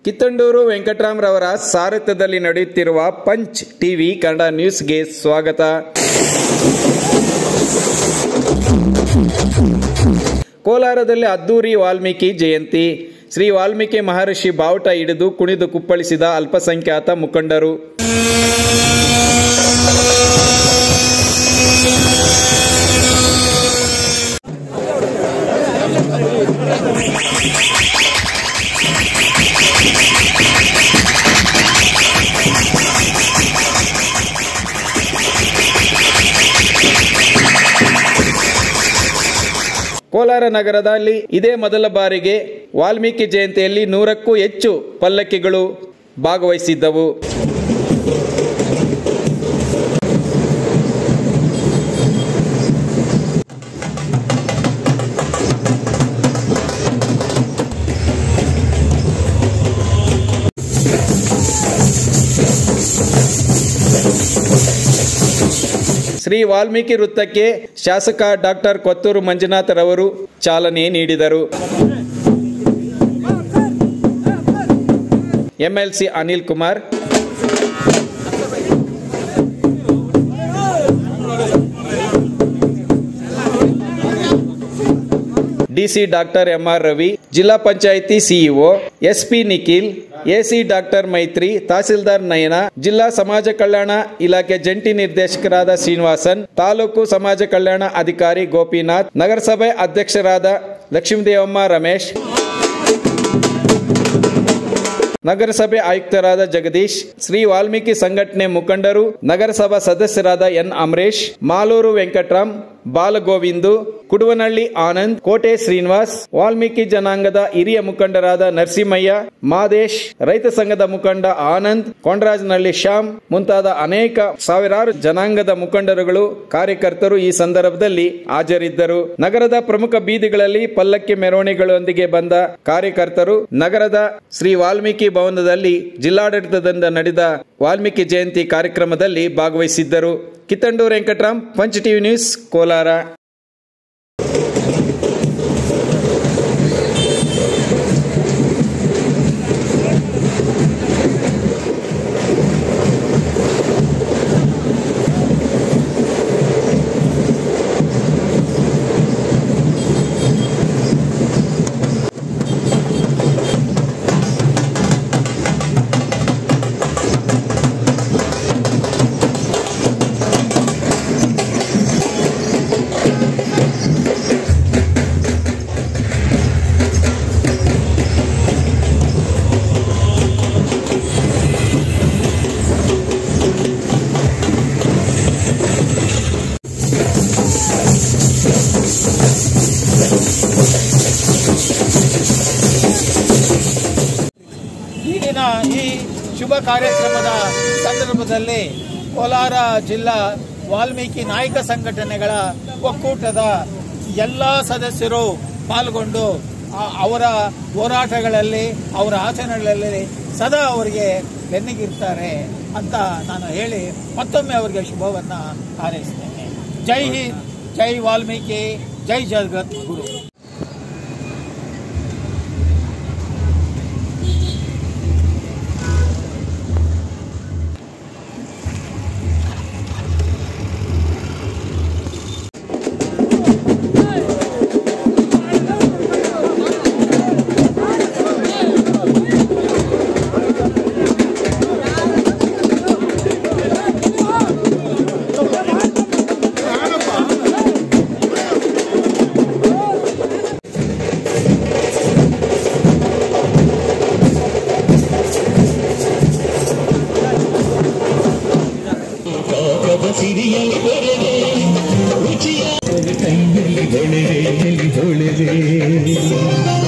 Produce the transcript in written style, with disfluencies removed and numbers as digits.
ಕಿತ್ತಂಡೂರು ವೆಂಕಟರಾಮರವರ ಸಾರಥ್ಯದಲ್ಲಿ ನಡೆಯುತ್ತಿರುವ punch TV Kannada ನ್ಯೂಸ್ಗೆ ಸ್ವಾಗತ. ಕೋಲಾರದಲ್ಲಿ ಅದ್ದೂರಿ ವಾಲ್ಮೀಕಿ ಜಯಂತಿ. ಶ್ರೀ ವಾಲ್ಮೀಕಿ ಮಹರ್ಷಿ ಬಾವುಟ ಹಿಡಿದು ಕುಣಿದು ಕುಪ್ಪಳಿಸಿದ ಅಲ್ಪಸಂಖ್ಯಾತ ಮುಖಂಡರು. ಕೋಲಾರ ನಗರದಲ್ಲಿ ಇದೇ ಮೊದಲ ಬಾರಿಗೆ ವಾಲ್ಮೀಕಿ ಜಯಂತಿಯಲ್ಲಿ 100ಕ್ಕೂ ಹೆಚ್ಚು ಪಲ್ಲಕ್ಕಿಗಳು ಭಾಗವಹಿಸಿದ್ದವು. ಶ್ರೀ ವಾಲ್ಮೀಕಿ ವೃತ್ತಕ್ಕೆ ಶಾಸಕ ಡಾಕ್ಟರ್ ಕೊತ್ತೂರು ಮಂಜುನಾಥರವರು ಚಾಲನೆ ನೀಡಿದರು. MLC Anil Kumar, DC doctor MR Ravi, ಜಿಲ್ಲಾ panchayat CEO SP Nikhil, AC doctor Maitri, tahsildar ನಯನ, ಜಿಲ್ಲಾ ಸಮಾಜ ಕಲ್ಯಾಣ ಇಲಾಖೆ ಜಂಟಿ ನಿರ್ದೇಶಕರಾದ ಶ್ರೀನಿವಾಸನ್, ತಾಲೂಕು ಸಮಾಜ ಕಲ್ಯಾಣ ಅಧಿಕಾರಿ ಗೋಪಿನಾಥ್, ನಗರಸಭೆ ಅಧ್ಯಕ್ಷರಾದ ಲಕ್ಷ್ಮೀದೇವಮ್ಮ ರಮೇಶ್, ನಗರಸಭೆ ಆಯುಕ್ತರಾದ ಜಗದೀಶ್, ಶ್ರೀ ವಾಲ್ಮೀಕಿ ಸಂಘಟನೆ ಮುಖಂಡರು, ನಗರಸಭಾ ಸದಸ್ಯರಾದ ಎನ್ ಅಮರೇಶ್, ಮಾಲೂರು ವೆಂಕಟರಾಮ್, ಬಾಲಗೋವಿಂದು, ಕುಡುವನಹಳ್ಳಿ ಆನಂದ್, ಕೋಟೆ ಶ್ರೀನಿವಾಸ್, ವಾಲ್ಮೀಕಿ ಜನಾಂಗದ ಹಿರಿಯ ಮುಖಂಡರಾದ ನರಸಿಂಹಯ್ಯ, ಮಾದೇಶ್, ರೈತ ಸಂಘದ ಮುಖಂಡ ಆನಂದ್, ಕೊಂಡರಾಜನಹಳ್ಳಿ ಶ್ಯಾಮ್ ಮುಂತಾದ ಅನೇಕ ಸಾವಿರಾರು ಜನಾಂಗದ ಮುಖಂಡರುಗಳು ಕಾರ್ಯಕರ್ತರು ಈ ಸಂದರ್ಭದಲ್ಲಿ ಹಾಜರಿದ್ದರು. ನಗರದ ಪ್ರಮುಖ ಬೀದಿಗಳಲ್ಲಿ ಪಲ್ಲಕ್ಕಿ ಮೆರವಣಿಗೆಗಳೊಂದಿಗೆ ಬಂದ ಕಾರ್ಯಕರ್ತರು ನಗರದ ಶ್ರೀ ವಾಲ್ಮೀಕಿ ಭವನದಲ್ಲಿ ಜಿಲ್ಲಾಡಳಿತದಿಂದ ನಡೆದ ವಾಲ್ಮೀಕಿ ಜಯಂತಿ ಕಾರ್ಯಕ್ರಮದಲ್ಲಿ ಭಾಗವಹಿಸಿದ್ದರು. Kittandur Venkataram, Punch TV news, Kolar. ಈ ಶುಭ ಕಾರ್ಯಕ್ರಮದ ಸಂದರ್ಭದಲ್ಲಿ ಕೋಲಾರ ಜಿಲ್ಲಾ ವಾಲ್ಮೀಕಿ ನಾಯಕ ಸಂಘಟನೆಗಳ ಒಕ್ಕೂಟದ ಎಲ್ಲ ಸದಸ್ಯರು ಪಾಲ್ಗೊಂಡು ಅವರ ಹೋರಾಟಗಳಲ್ಲಿ ಅವರ ಆಚರಣೆಗಳಲ್ಲಿ ಸದಾ ಅವರಿಗೆ ಬೆನ್ನಿಗಿರ್ತಾರೆ ಅಂತ ನಾನು ಹೇಳಿ ಮತ್ತೊಮ್ಮೆ ಅವರಿಗೆ ಶುಭವನ್ನು ಹಾರೈಸ್ತೇನೆ. ಜೈ ಹಿಂದ್, ಜೈ ವಾಲ್ಮೀಕಿ, ಜೈ ಜಗದ್ಗುರು. ಸಿರಿಯಲಿ ಹೊಳೆವೆ ರುಚಿಯ ಕೈಯಲ್ಲಿ ಹೊಳೆವೆ ಹೊಳೆವೆ